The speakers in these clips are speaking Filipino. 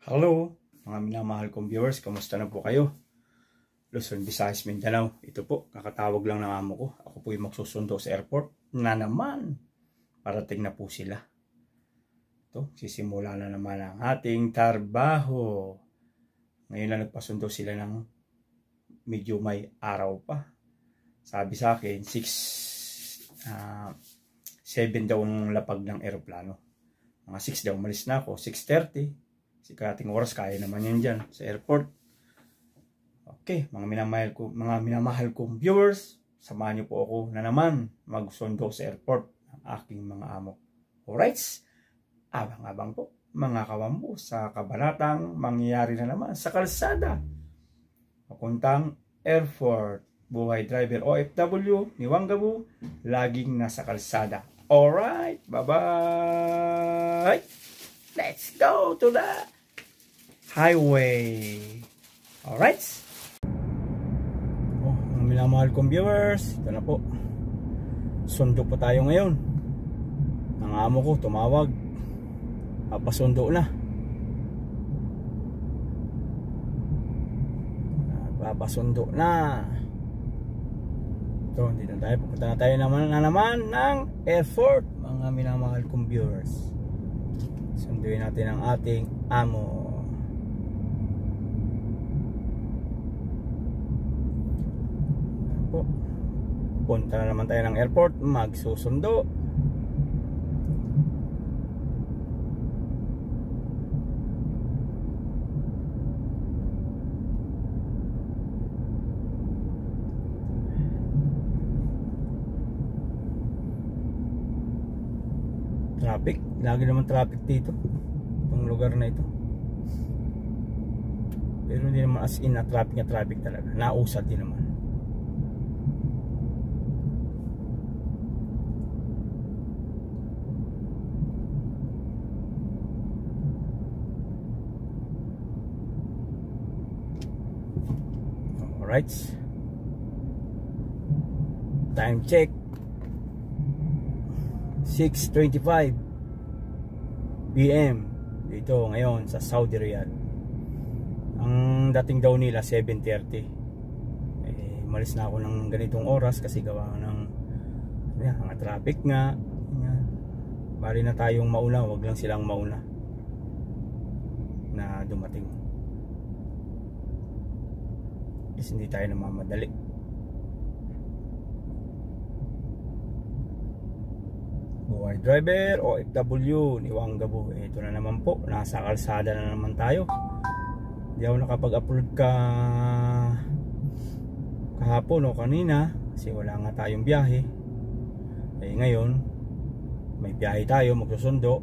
Hello, mga minamahal kong viewers, kamusta na po kayo? Luzon, Visayas, Mindanao. Ito po, kakatawag lang ng amo ko. Ako po yung magsusundo sa airport na naman. Parating na po sila. Ito, sisimula na naman ang ating trabaho. Ngayon na nagpasundo sila ng medyo may araw pa. Sabi sa akin, 7 daw ang lapag ng aeroplano. Mga 6 daw, umalis na ako, 6:30. Sikating oras, kaya naman yan dyan sa airport. Okay, mga minamahal kong viewers, samahan niyo po ako na naman magsundo sa airport ng aking mga amo. Alright, abang-abang po mga kawambo sa kabanatang mangyayari na naman sa kalsada. Papuntang airport. Buhay driver OFW ni Wangabu, laging nasa kalsada. Alright, bye-bye! Let's go to the highway. Alright. Oh, mga minamahal kong viewers, ito na po. Sundo po tayo ngayon. Ang amo ko tumawag. Papasundo na. Papasundo na. Ito, dito tayo. Pupunta na tayo naman ng airport. Mga minamahal kong viewers. Sunduin natin ang ating amo. Punta na naman tayo ng airport, magsusundo. Traffic, lagi naman traffic dito, itong lugar na ito. Pero hindi naman as in na traffic talaga, nausad din naman. Alright, time check 6:25 PM dito ngayon sa Saudi Riyadh. Ang dating daw nila 7:30. Malis na ako ng ganitong oras kasi gawa ng mga traffic nga. Bali na tayong mauna, wag lang silang mauna na dumating. Kasi hindi tayo namamadali. Buhay driver OFW ni Wangabu. Ito na naman po, nasa kalsada na naman tayo. Hindi ako nakapag-upload kahapon o kanina kasi wala nga tayong biyahe. Ngayon may biyahe tayo, magsusundo,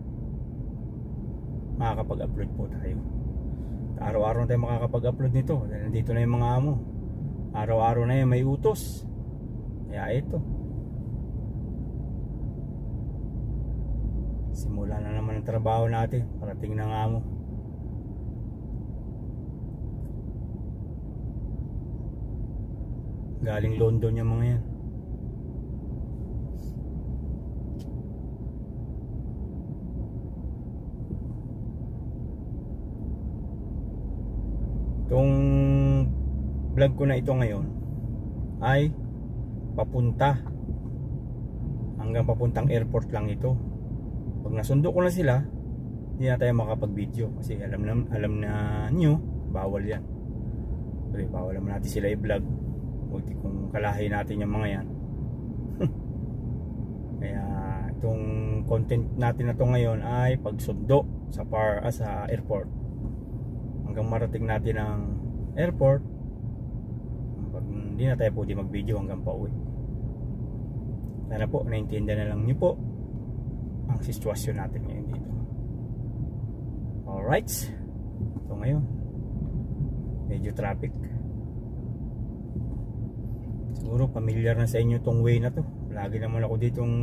makakapag-upload po tayo. Araw-araw tayo makakapag-upload nito dahil nandito na yung mga amo. Araw-araw na yan may utos. Kaya ito, simula na naman ang trabaho natin. Parating ng amo. Galing London yung mga yan. Itong vlog ko na ito ngayon ay papunta, hanggang papuntang airport lang ito. Pag nasundo ko na sila, hindi na tayo makapag-video kasi alam na nyo, bawal yan. Pero bawal naman natin sila i-vlog. Buti kung kalahin natin yung mga yan. Kaya itong content natin na to ngayon ay pagsundo sa airport. Hanggang marating natin ang airport, pag hindi na tayo pwede mag-video hanggang pauwi. Sana po naintindihan na lang niyo po ang sitwasyon natin ngayon dito. Alright, ito ngayon medyo traffic. Siguro familiar na sa inyo tong way na to. Lagi naman ako ditong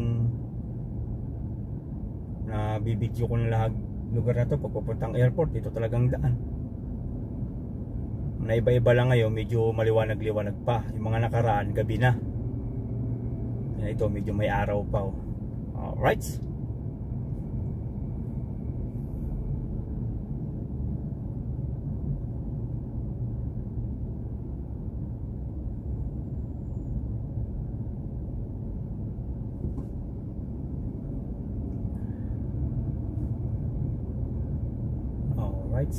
nabibidyo ko na lahat lugar na to. Pagpupuntang airport, dito talagang daan. Na iba-iba lang ngayon, medyo maliwanag-liwanag pa. Yung mga nakaraan, gabi na. Ito medyo may araw pa. Alright, Alright.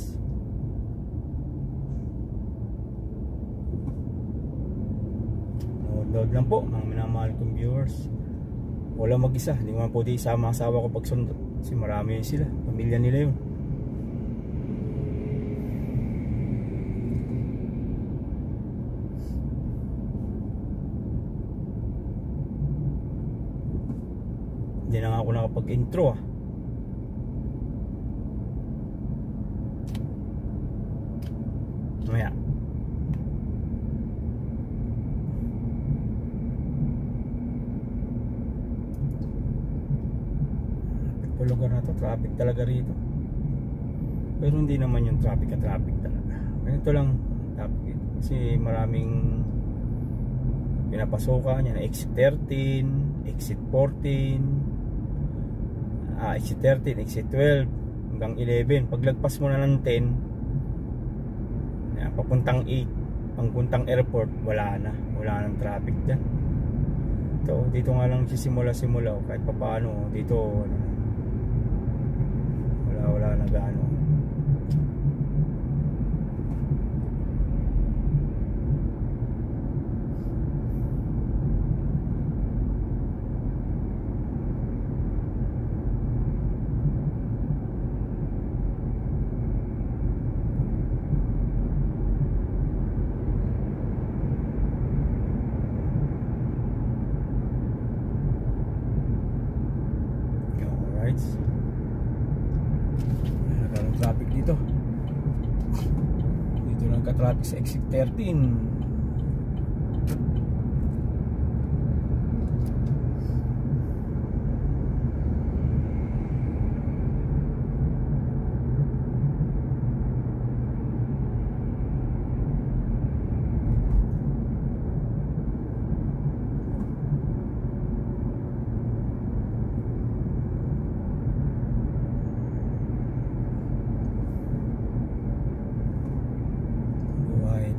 Nood lang po mga minamahal kong viewers. Wala mag-isa, hindi man po di isama asawa ko pagsunod kasi marami sila, pamilya nila yun. Hindi na nga ako nakapag-intro Mamaya. Ito lugar na to, traffic talaga rito. Pero hindi naman yung traffic talaga. Ganito lang traffic dito. Kasi maraming pinapasokan yan, exit 13, exit 14, exit 13, exit 12 hanggang 11. Paglagpas mo na ng 10 papuntang 8, pangpuntang airport, wala nang traffic dyan. Dito nga lang simula kahit pa paano dito wala na gaano. Nagkaroon traffic dito lang ka-traffic sa exit 13.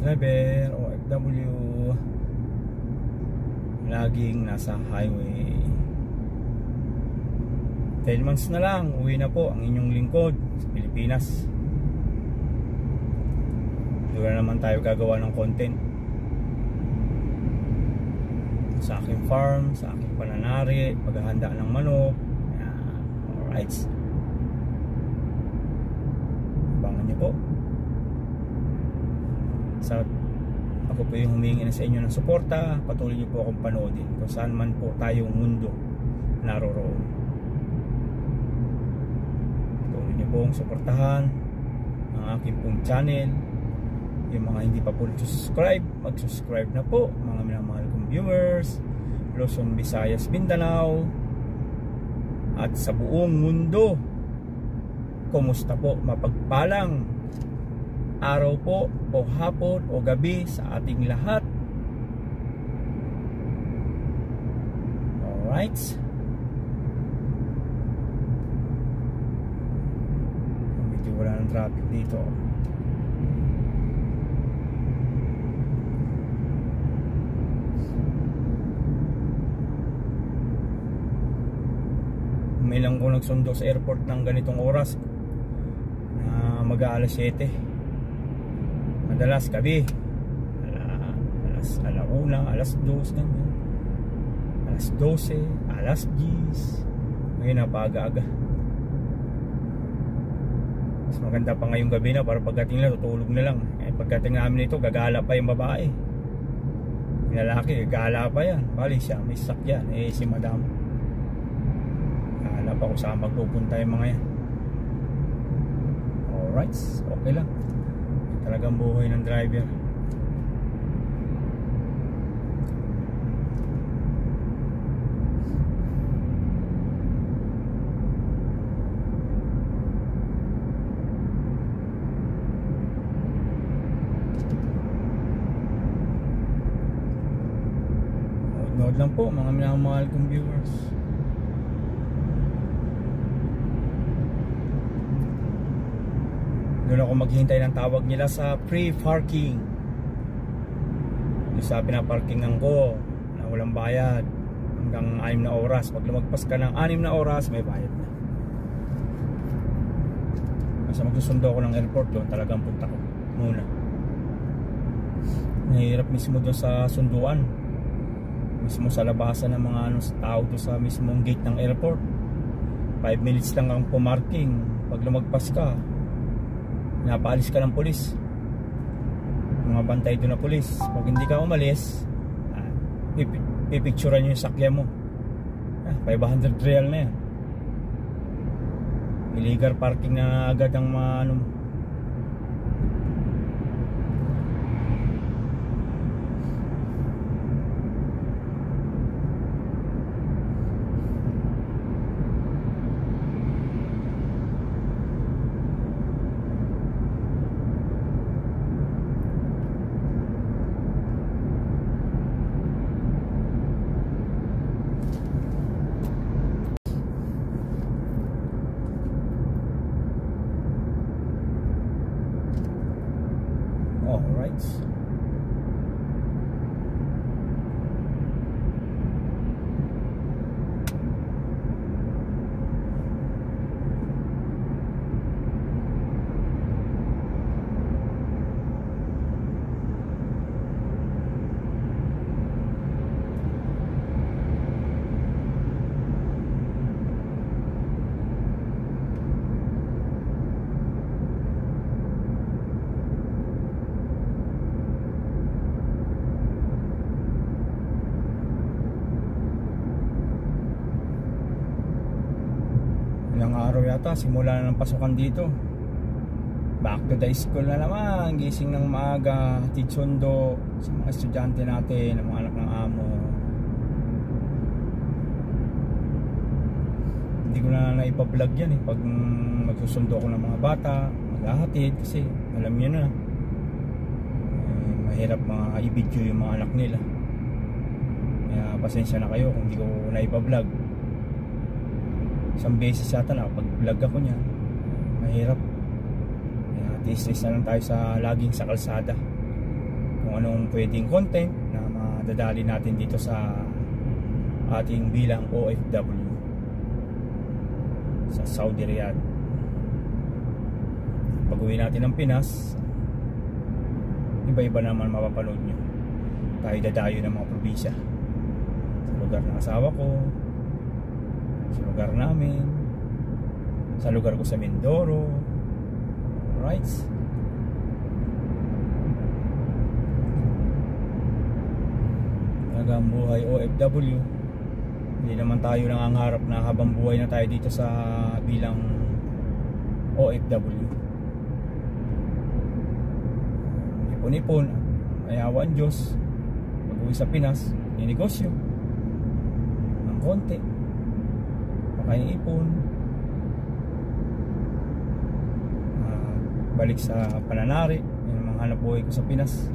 Driver, OFW, laging nasa highway. 10 months na lang, uwi na po ang inyong lingkod sa Pilipinas. Doon na naman tayo gagawa ng content sa aking farm, sa aking pananari, paghahanda ng manok. Alright, abangan nyo po. Ako po yung humingi na sa inyo ng suporta. Patuloy niyo po akong panoodin kung saan man po tayong mundo naroroon. Patuloy niyo po akong suportahan ang aking pong channel. Yung mga hindi pa po subscribe, mag-subscribe na po. Mga minamahal kong viewers, Luzon, Visayas, Mindanao at sa buong mundo, kumusta po? Mapagpalang araw po o hapon o gabi sa ating lahat. Alright, medyo wala ng traffic dito. May lang ko nagsundo sa airport ng ganitong oras na mag-aalas 7. Madalas gabi, alauna, alas 2, ganyan. Alas 12, alas 10. Ngayon napaaga-aga. Mas maganda pa ngayong gabi na para pagdating lang, tutulog na lang. Pagdating namin ito, gagala pa yung babae. Yung lalaki, gagala pa yan. Bali siya, may sakyan. Si madam, gagala pa kung saan magpupunta yung mga yan. Alright, okay lang. Talagang buhay ng driver. Nood lang po mga minamahal kong viewers. Doon ako maghihintay ng tawag nila sa free parking. Yung sa pinaparkingan ko na walang bayad hanggang 6 na oras. Pag lumagpas ka ng 6 na oras, may bayad na. Kasi magsusundo ako ng airport doon, talagang punta ko muna. Nahirap mismo doon sa sunduan, mismo sa labasan ng mga tao doon sa mismong gate ng airport. 5 minutes lang ang pumarking. Pag lumagpas ka, napaalis ka ng pulis, mga bantay doon na pulis. Pag hindi ka umalis, pipicturean nyo yung sakyan mo. 500 real na yan. Illegal parking na agad ang ano mo. Alright. Ilang araw yata simula na ng pasukan dito. Back to the school na naman. Gising ng maaga, hatid sundo sa mga estudyante natin, ng mga anak ng amo. Hindi ko na naipa-vlog yan pag magsusundo ko ng mga bata, maghahatid, kasi alam nyo na, mahirap i-video yung mga anak nila. Kaya pasensya na kayo kung hindi ko naipa-vlog. Isang beses yata na pag vlog ako niya, mahirap. Kaya tis-tis na lang tayo sa laging sa kalsada kung anong pwedeng content na madadali natin dito sa ating bilang OFW sa Saudi Riyadh. Pag uwi natin ng Pinas, iba-iba naman mapapanood nyo. Tayo dadayo ng mga probinsya, sa lugar ng asawa ko, sa lugar namin, sa lugar ko sa Mindoro. Right? Talagang buhay OFW. Hindi naman tayo nangangarap na habang buhay na tayo dito sa bilang OFW. Ipon-ipon, ayawa ang Diyos. Pag-uwi sa Pinas, ninegosyo ng konti, makain ipon, balik sa pananari. Yung mga hanap buhay ko sa Pinas.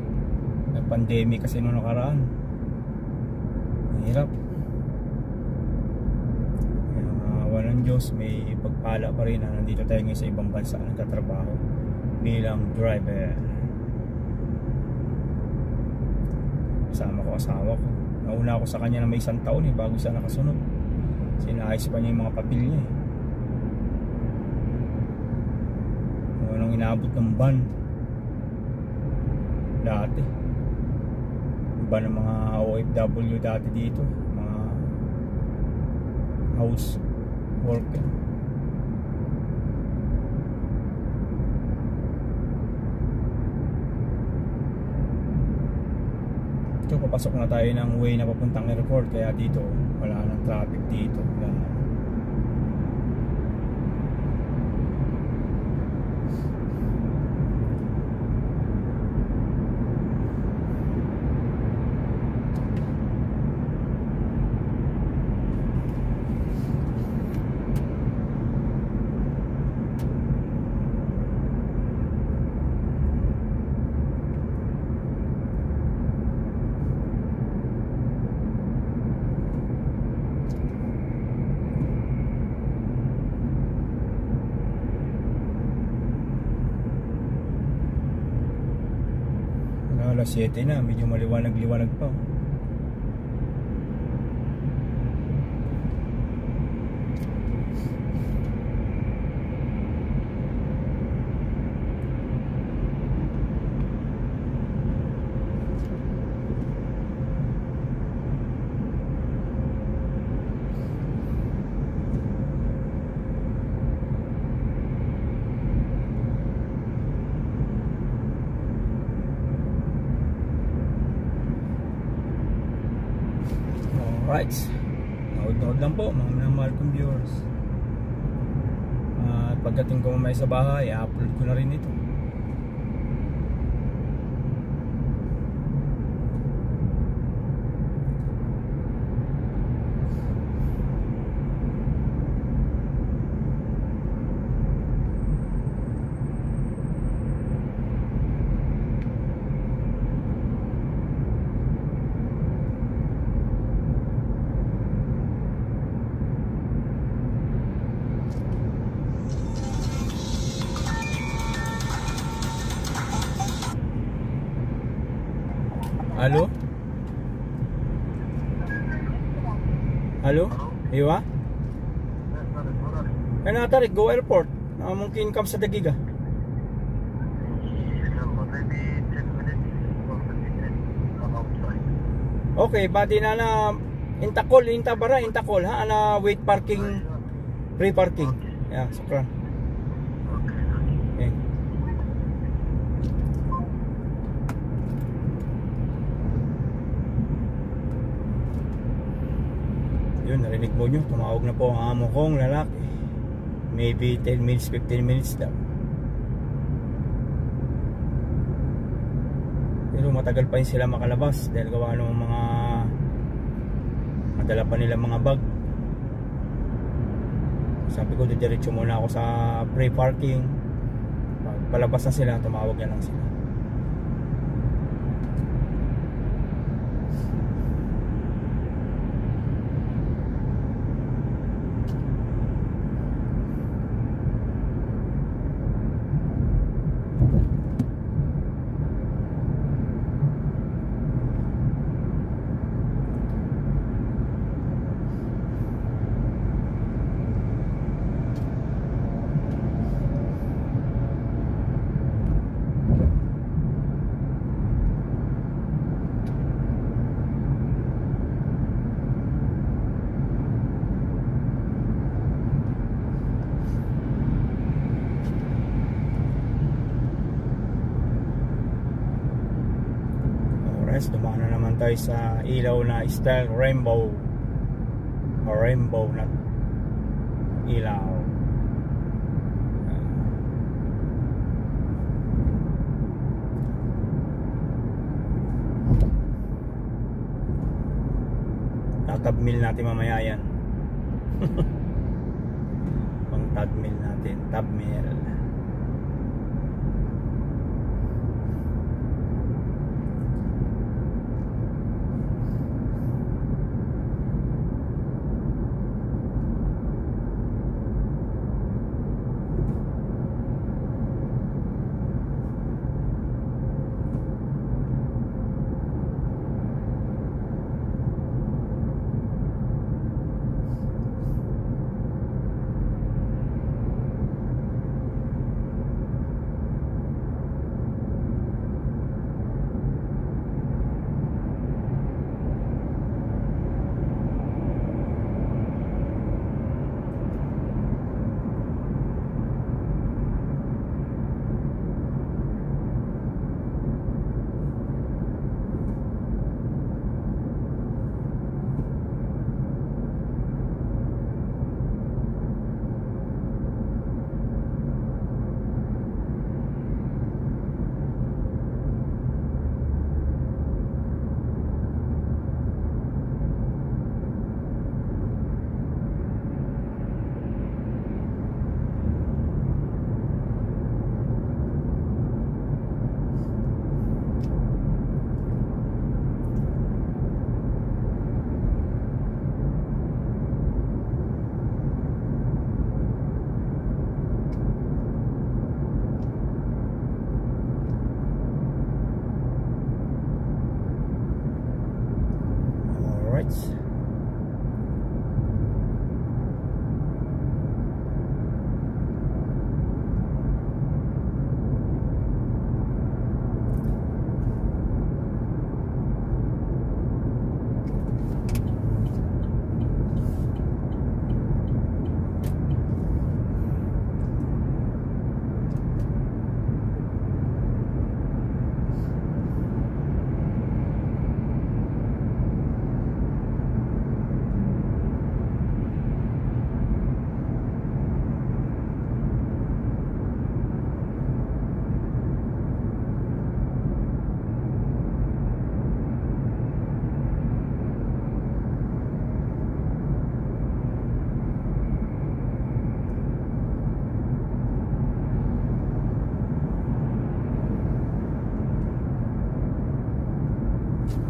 May pandemic kasi noong nakaraan, mahirap. Ng Diyos, may pagpala pa rin na nandito tayo ngayon sa ibang bansa nagtatrabaho bilang driver. Kasama ko asawa ko. Nauna ako sa kanya na may 1 taon bago siya nakasunod. Sinaayos pa niya yung mga papel niya Anong inaabot ng ban dati, ban ng mga OFW dati dito, mga house worker. Ito, papasok na tayo ng way na papuntang airport, kaya dito wala nang traffic dito. Alas 7 na, medyo maliwanag-liwanag pa. Alright, nood lang po mga minamahal kong viewers. At pagdating ko mamaya sa bahay, i-upload ko na rin ito. Halo? Halo? Iwa? Kaya tarik, go airport. Mungkin kam sa Dagiga. Okay, badi na na intakol, intabara, intakol ha, ana wait parking, free parking. Ya, sukran. Okay. Yun, narinig mo nyo, tumawag na po ang amo kong lalaki. Maybe 10 minutes, 15 minutes daw. Pero matagal pa rin sila makalabas dahil gawa ng mga madala pa nila mga bag. Sabi ko, diretso muna ako sa free parking. Pag palabas na sila, tumawag na lang sila. Dumaan na naman tayo sa ilaw na style rainbow o rainbow na ilaw. Tatabmil natin mamaya yan. Pang tagmil natin, tabmil.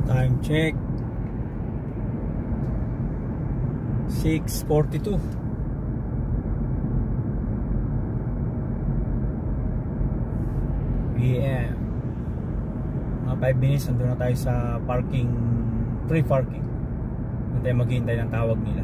Time check 6:42. PM. Mga 5 minutes nandun na tayo sa parking, free parking. Doon tayo maghihintay ng tawag nila.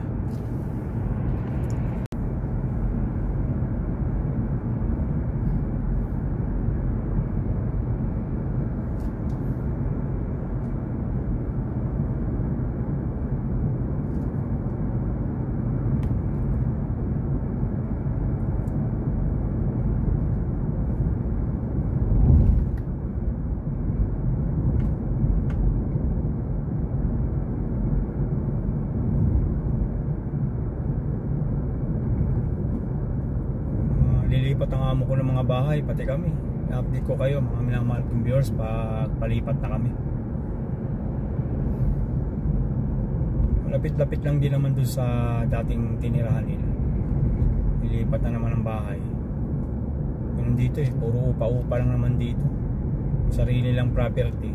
Lilipat ang amo ko ng mga bahay, pati kami. I-update ko kayo mga minamahal kong viewers pag palipat na kami. Lapit-lapit lang din naman dun sa dating tinirahan nila. Lilipat na naman ang bahay. Ganun dito puro upa-upa lang naman dito. Sarili nilang property,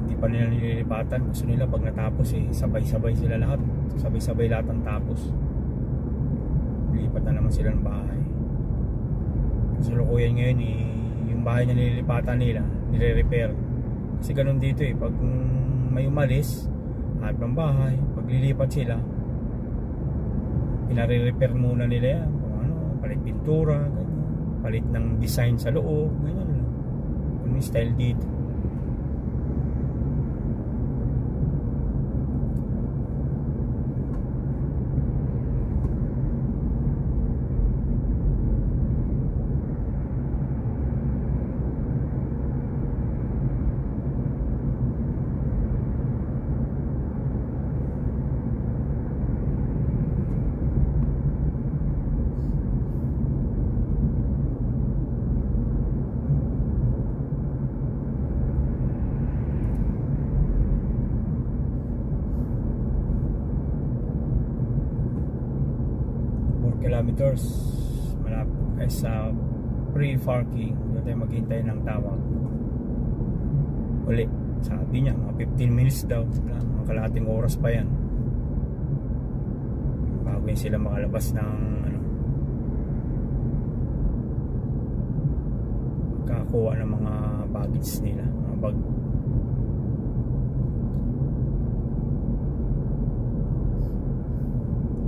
hindi pa nila nililipatan. Gusto nila pag natapos sabay-sabay sila lahat. Sabay-sabay lahat ang tapos. Lilipat na naman sila ng bahay. Kasalukuyan ngayon yung bahay na nililipatan nila, nire-repair. Kasi ganun dito pag may umalis, hanap ng bahay, pag lilipat sila, pinare-repair muna nila yan. Kung ano, palit pintura, ganyan. Palit ng design sa loob, ganyan lang. Yung style dito. Kilometers malapit sa free parking. Doon tayo maghintay ng tawag uli. Sabi niya mga 15 minutes daw, mga kalahating oras pa yan bago yun sila makalabas ng kakakuha ng mga baggage nila, mga bag.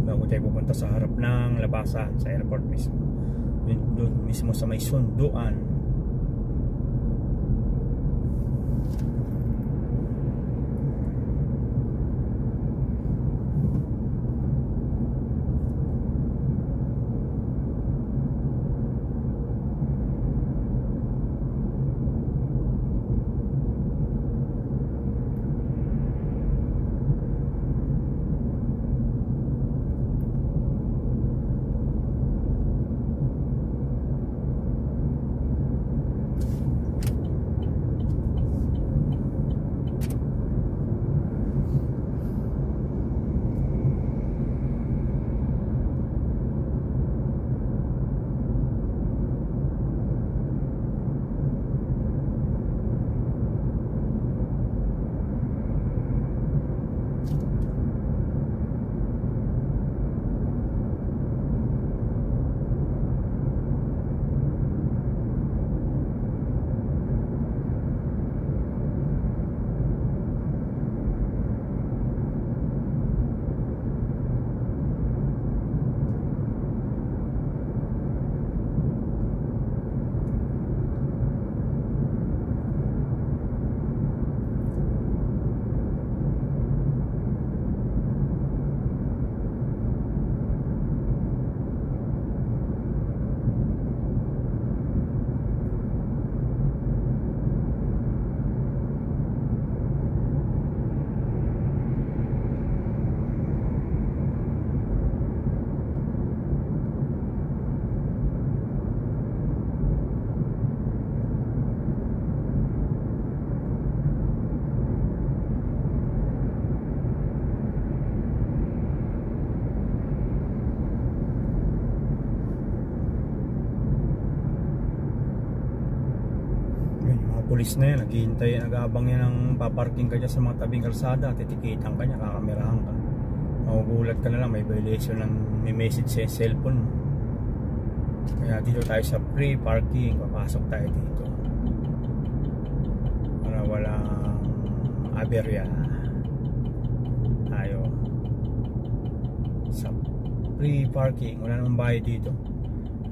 Bago tayo pupunta sa harap ng labasan sa airport mismo, doon mismo sa may sunduan. pulis na yan, naghihintay, nag-aabang yan ng paparking ka dyan sa mga tabing kalsada, titikitan ka niya, kakamerahan ka. Magugulat ka na lang, may violation ng may message sa cellphone mo. Kaya dito tayo sa free parking, papasok tayo dito para walang aberya. Tayo sa free parking, wala namang bayad dito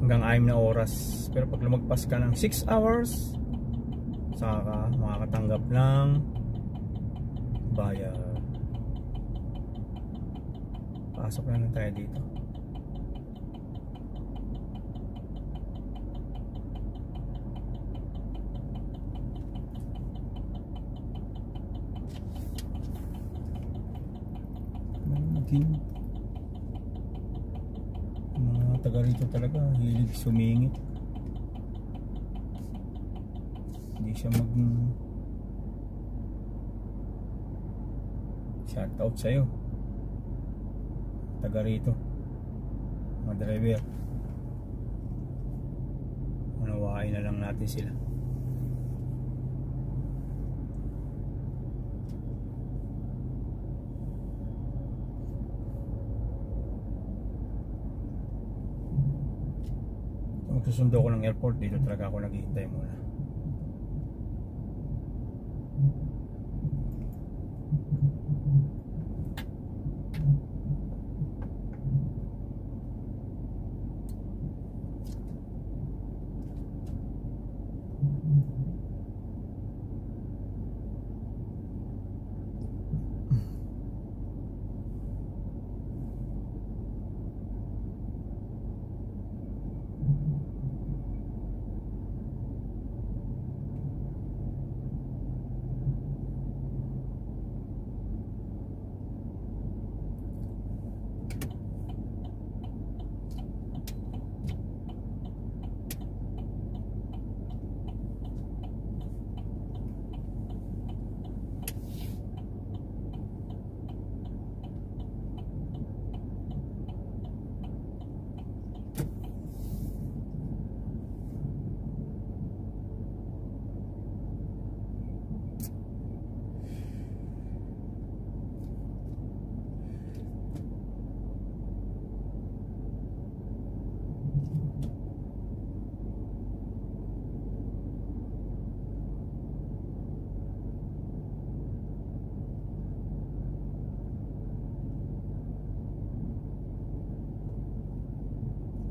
hanggang 6 na oras. Pero pag lumagpas ka ng 6 hours, saka ka makakatanggap ng bayad. Pasok na lang tayo dito. Mga taga rito talaga hilig sumingit, hindi siya mag shoutout sa'yo taga rito, mga driver. Unawain na lang natin sila. Magsusundo ko ng airport, dito talaga ako naghihintay muna.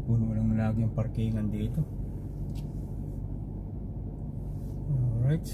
Puno lang lagi yung parkingan dito. Alright.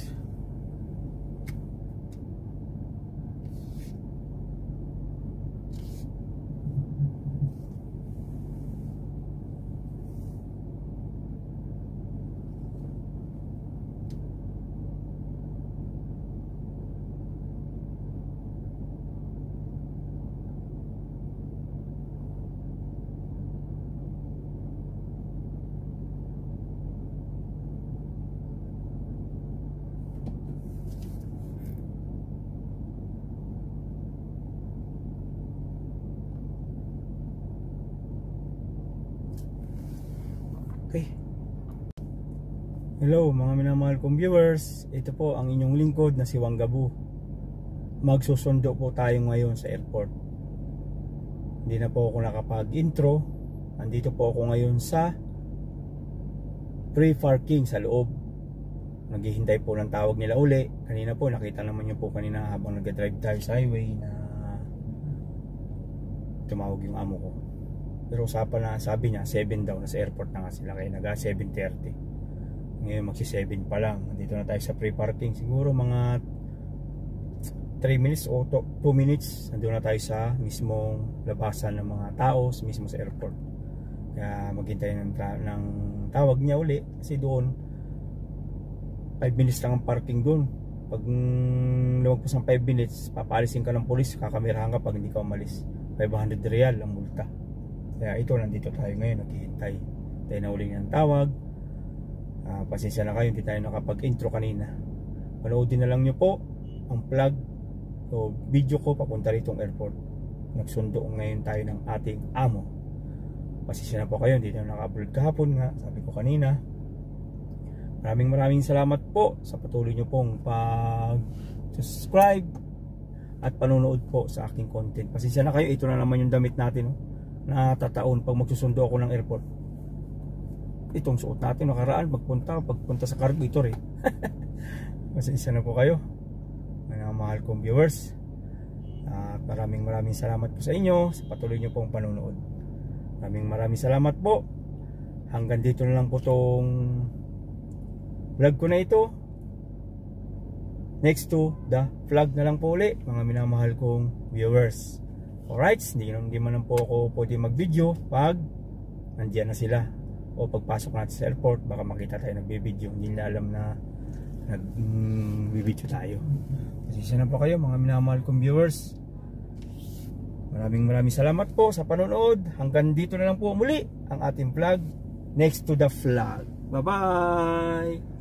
Okay. Hello mga minamahal kong viewers, ito po ang inyong lingkod na si Wanggabu. Magsusundo po tayo ngayon sa airport. Hindi na po ako nakapag-intro. Andito po ako ngayon sa free parking sa loob. Naghihintay po ng tawag nila uli. Kanina po nakita naman nyo po kanina habang nag-drive tayo sa highway na tumawag yung amo ko. Pero usapan na, sabi niya 7 daw, nasa airport na nga sila, kaya naga 7:30. Ngayon magsi 7 pa lang. Nandito na tayo sa free parking. Siguro mga 3 minutes o 2 minutes nandito na tayo sa mismong labasan ng mga tao, mismo sa airport. Kaya maghintay ng tawag niya uli, kasi doon 5 minutes lang ang parking doon. Pag lumagpas ng 5 minutes, papaalisin ka ng pulis, kakamerahan ka pag hindi ka umalis. 500 real ang multa. Kaya ito, nandito tayo ngayon, naghihintay. Tayo na uling ng tawag. Pasensya na kayo, hindi tayo nakapag-intro kanina. Panoodin na lang nyo po ang vlog o video ko papunta ritong airport. Nagsundo ngayon tayo ng ating amo. Pasensya na po kayo, hindi tayo naka-upload kahapon nga. Sabi ko kanina, Maraming salamat po sa patuloy nyo pong pag-subscribe at panonood po sa aking content. Pasensya na kayo, ito na naman yung damit natin, no? Natataon pag magsusundo ako ng airport. Itong suot natin nakaraan pagpunta sa carburetor eh. Pasensya na po kayo, mga mahal kong viewers. At maraming salamat po sa inyo sa patuloy nyo pong panonood. Maraming salamat po. Hanggang dito na lang po tong vlog ko na ito. Next to the vlog na lang po uli, mga minamahal kong viewers. Alright, hindi man po ako pwede mag-video pag nandiyan na sila, o pagpasok natin sa airport baka makita tayo nagbe-video, hindi nila alam na nag-video tayo. Pasensya na po kayo, mga minamahal kong viewers. Maraming salamat po sa panonood. Hanggang dito na lang po muli ang ating vlog, next to the vlog. Bye bye.